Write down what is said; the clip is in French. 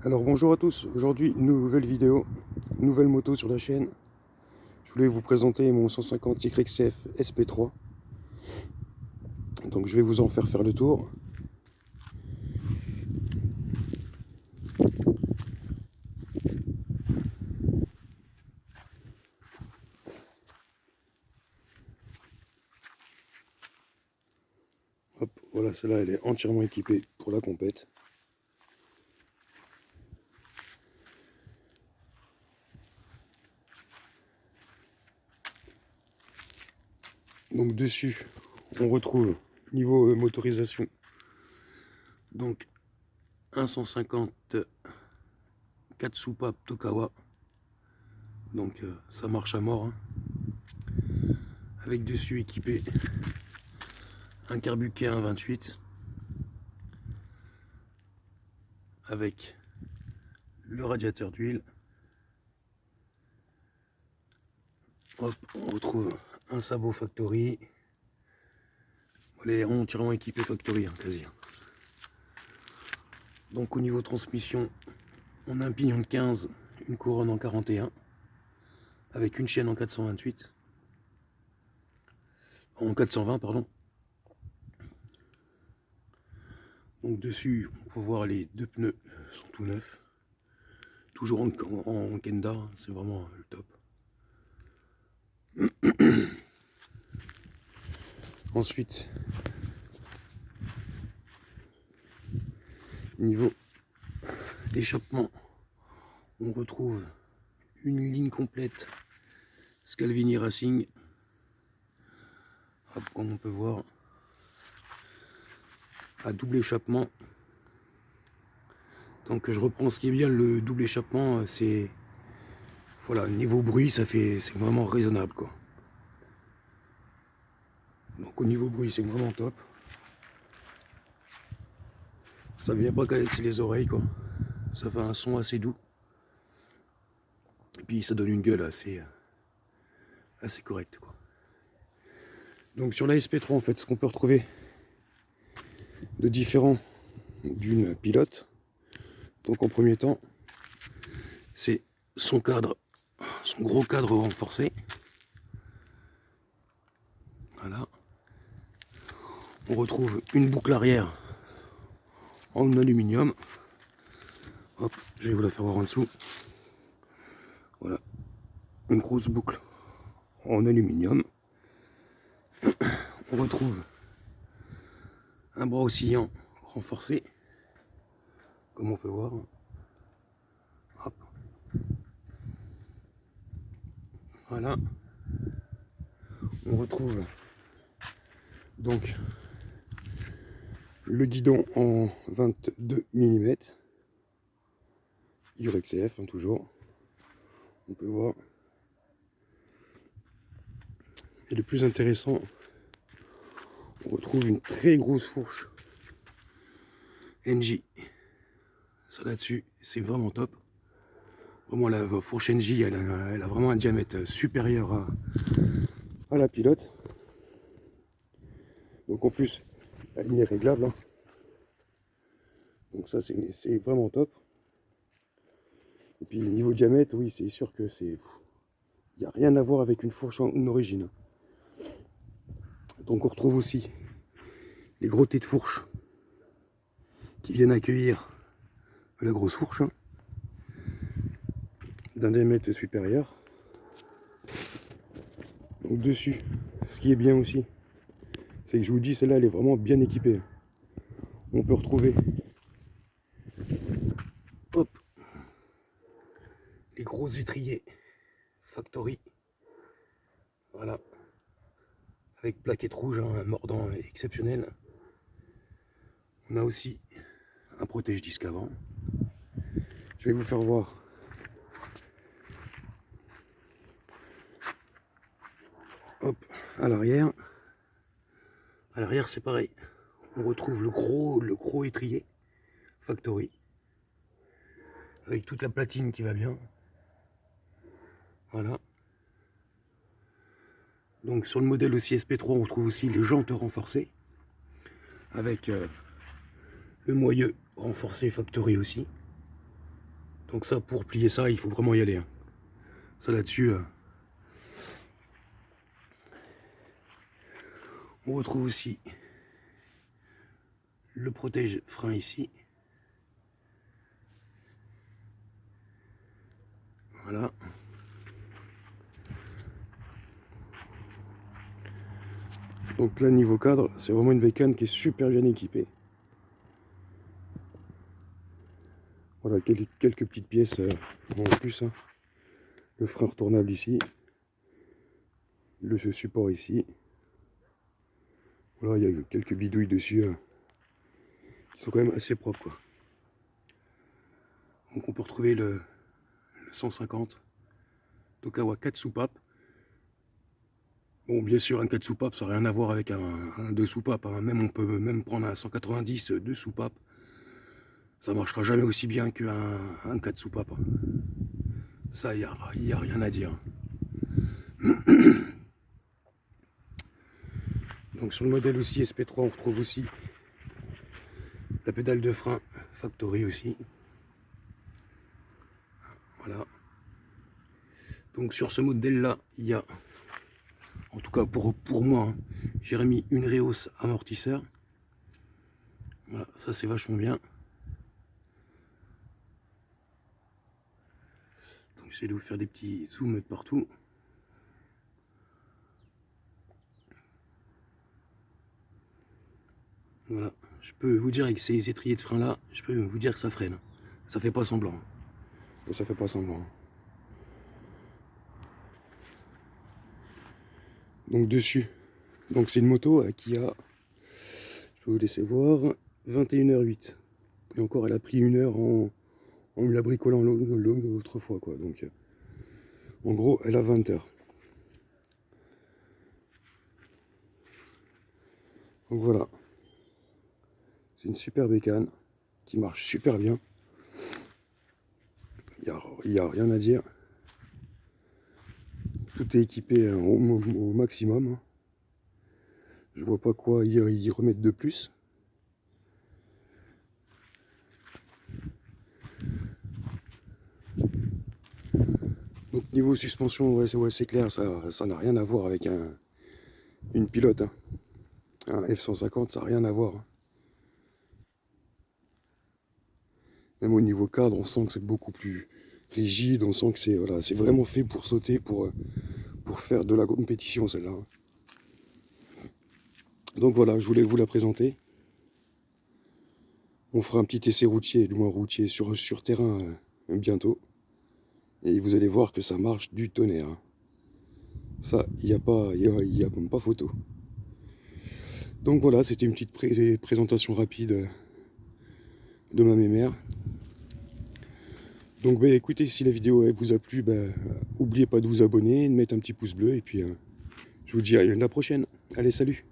Alors bonjour à tous, aujourd'hui nouvelle vidéo, nouvelle moto sur la chaîne. Je voulais vous présenter mon 150 YCF SP3. Donc je vais vous en faire le tour. Hop, voilà, celle-là elle est entièrement équipée pour la compète. Donc dessus on retrouve niveau motorisation donc un 150 4 soupapes Tokawa. Donc ça marche à mort, hein. Avec dessus équipé un carbuquet 1.28 avec le radiateur d'huile. Hop, on retrouve un sabot factory. Elle est entièrement équipée factory, hein, quasi. Donc au niveau transmission, on a un pignon de 15, une couronne en 41, avec une chaîne en 428, en 420 pardon. Donc dessus, on peut voir les deux pneus sont tout neufs, toujours en Kenda, c'est vraiment le top. Ensuite, niveau d'échappement, on retrouve une ligne complète Scalvini Racing. Hop, comme on peut voir, à double échappement. Donc je reprends ce qui est bien, le double échappement, c'est voilà, niveau bruit, c'est vraiment raisonnable quoi. Donc au niveau bruit, c'est vraiment top. Ça vient pas caresser les oreilles quoi. Ça fait un son assez doux. Et puis ça donne une gueule assez correcte quoi. Donc sur la SP3 en fait, ce qu'on peut retrouver de différent d'une pilote. Donc en premier temps, c'est son cadre, son gros cadre renforcé. Voilà. On retrouve une boucle arrière en aluminium. Hop, je vais vous la faire voir en dessous. Voilà, une grosse boucle en aluminium. On retrouve un bras oscillant renforcé, comme on peut voir. Hop. Voilà. On retrouve donc le guidon en 22 mm. YCF, hein, toujours. On peut voir. Et le plus intéressant, on retrouve une très grosse fourche NJ. Ça là-dessus, c'est vraiment top. Vraiment, la fourche NJ, elle a vraiment un diamètre supérieur à la pilote. Donc en plus, la ligne est réglable, hein. Donc ça, c'est vraiment top. Et puis niveau diamètre, oui, c'est sûr que c'est... Il n'y a rien à voir avec une fourche en origine. Donc on retrouve aussi les gros têtes de fourche qui viennent accueillir la grosse fourche, hein, d'un diamètre supérieur. Donc dessus, ce qui est bien aussi, c'est que je vous dis, celle-là, elle est vraiment bien équipée. On peut retrouver, hop, les gros étriers factory. Voilà, avec plaquette rouge, hein, un mordant exceptionnel. On a aussi un protège-disque avant. Je vais vous faire voir. Hop, à l'arrière. À l'arrière, c'est pareil. On retrouve le gros étrier factory, avec toute la platine qui va bien. Voilà. Donc sur le modèle aussi SP3, on retrouve aussi les jantes renforcées, avec le moyeu renforcé factory aussi. Donc ça, pour plier ça, il faut vraiment y aller. Hein. Ça là-dessus, on retrouve aussi le protège-frein ici. Voilà. Donc là, niveau cadre, c'est vraiment une bécane qui est super bien équipée. Voilà, quelques petites pièces en plus. Hein. Le frein retournable ici. Le support ici. Voilà, il y a quelques bidouilles dessus. Qui sont quand même assez propres, quoi. Donc on peut retrouver le 150 Tokawa 4 soupapes. Bon, bien sûr, un 4 soupapes, ça n'a rien à voir avec un 2 soupapes. Hein. Même, on peut même prendre un 190 2 soupapes. Ça marchera jamais aussi bien qu'un 4 soupapes. Hein. Ça, il n'y a rien à dire. Donc sur le modèle aussi SP3, on retrouve aussi la pédale de frein Factory aussi. Voilà. Donc sur ce modèle-là, il y a, en tout cas pour moi, hein, j'ai remis une réhausse amortisseur. Voilà, ça c'est vachement bien. Donc j'essaie de vous faire des petits zooms de partout. Voilà, je peux vous dire avec ces étriers de frein là, je peux vous dire que ça freine. Ça fait pas semblant. Ça fait pas semblant. Donc dessus, donc c'est une moto qui a, je peux vous laisser voir, 21h08. Et encore, elle a pris 1 heure en me la bricolant l'autre fois, quoi. Donc, en gros, elle a 20 heures. Donc voilà. C'est une super bécane qui marche super bien. Il n'y a rien à dire. Tout est équipé au maximum. Je vois pas quoi y remettre de plus. Donc niveau suspension, ouais, c'est clair, ça n'a rien à voir avec une pilote. Hein. Un F-150, ça n'a rien à voir. Hein. Même au niveau cadre, on sent que c'est beaucoup plus rigide, on sent que c'est voilà, c'est vraiment fait pour sauter, pour faire de la compétition celle-là. Hein. Donc voilà, je voulais vous la présenter. On fera un petit essai routier, du moins routier, sur terrain bientôt. Et vous allez voir que ça marche du tonnerre. Hein. Ça, il n'y a pas photo. Donc voilà, c'était une petite présentation rapide de ma mémère. Donc bah, écoutez, si la vidéo vous a plu, bah, n'oubliez pas de vous abonner, de mettre un petit pouce bleu. Et puis je vous dis à la prochaine. Allez, salut!